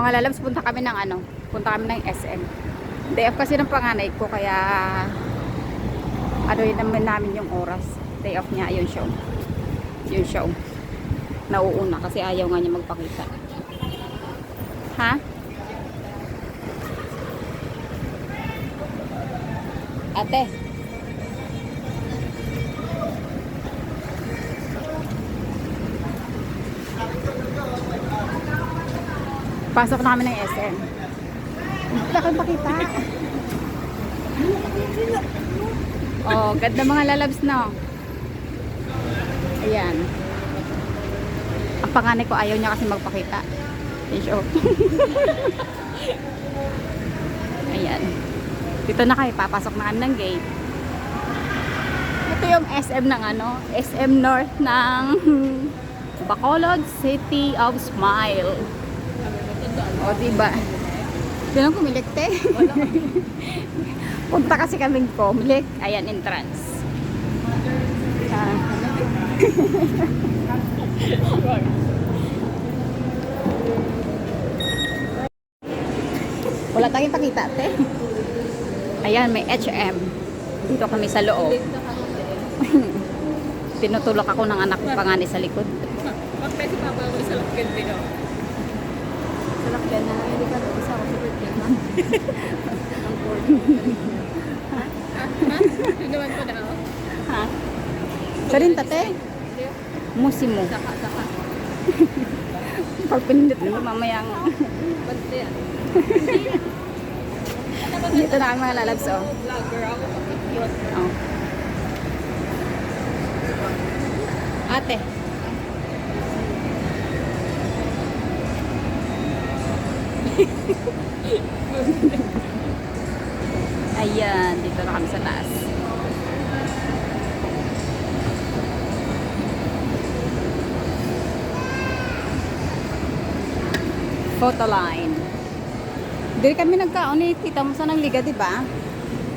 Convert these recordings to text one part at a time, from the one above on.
Mga lalabs, punta kami ng ano, punta kami ng SM. Day off kasi ng panganay ko, kaya ano yun naman namin yung oras. Day off niya, yun show. Yun show. Nauuna kasi ayaw nga niya magpakita. Ha? Ate. Pasok na kami ng SM. Wala kang pakita. Oh, ganda mga lalabs, no? Ayan. Ang panganay ko, ayaw niya kasi magpakita. Show. Ayan. Dito na kayo, papasok na kami ng gate. Ito yung SM ng ano, SM North ng Bacolod City of Smile. O, diba? Doon ang kumilik, te. Punta kasi kaming kumilik. Ayan, entrance. Wala tayong pakita, te. Ayan, may H&M. Dito kami sa loob. Tinutulak ako ng anak ko panganay sa likod. Pagpesi papa ako sa lakyan din ako. Sa lakyan na hindi ka doon. Isa ako sa birthday, ma'am. Ang board. Ha? Ano naman ko na ako? Ha? Sa rin, tate? Musi mo. Saka. Pag pinindot mo mamayang... Basta yan. Dito na kami mga lalabs, oh. Vlogger ako. Cute. Oh. Ate. Ayan, dito na kami sa taas. Photo line. Diri kami nagkaon ni tita mo sa nang liga, di ba?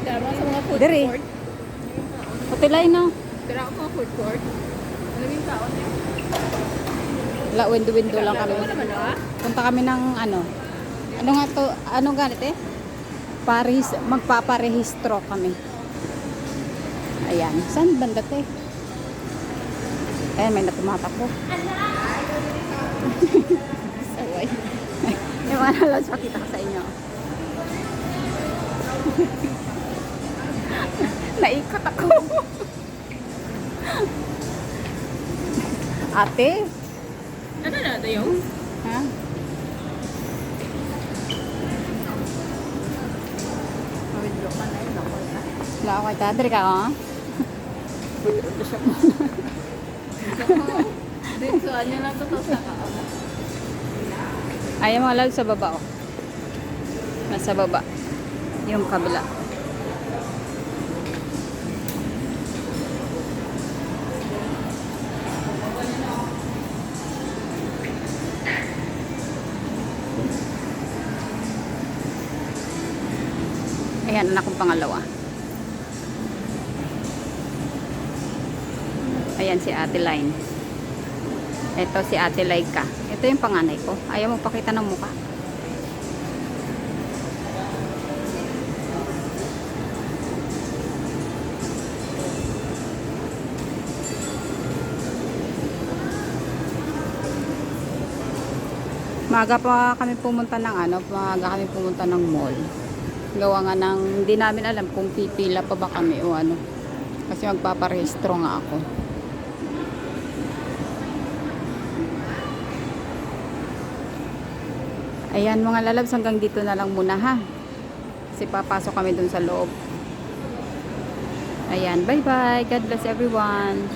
Tara sa mga food Diri. court. Photo line, no? Tara ako mga food court. Ano yung taon niya? La window lang kami. Ano naman ah? Punta kami ng ano? Ano nga to? Ano ganito eh? Magpaparehistro kami. Ayan. Saan banda te? Ayan, may natumatakbo. Saway. Yung mga nalas, pakita ko sa inyo. Naikot ako. Ate? Ano na ito yung? Ha? Wala ako kay Tadri ka, oh. Dito, ano lang ito sa kaon. Ayaw mga lag sa baba, oh. Nasa baba. Yung kabila. Ayan, anak kong pangalawa. Ayan si Ate Line. Ito si Ate Laika. Ito yung panganay ko. Ayaw magpakita ng mukha. Maaga pa kami pumunta ng ano, maaga kami pumunta ng mall. Gawa nga ng, hindi namin alam kung pipila pa ba kami o ano. Kasi magpaparehistro nga ako. Ayan mga lalabs, hanggang dito na lang muna ha. Kasi papasok kami dun sa loob. Ayan, bye bye. God bless everyone.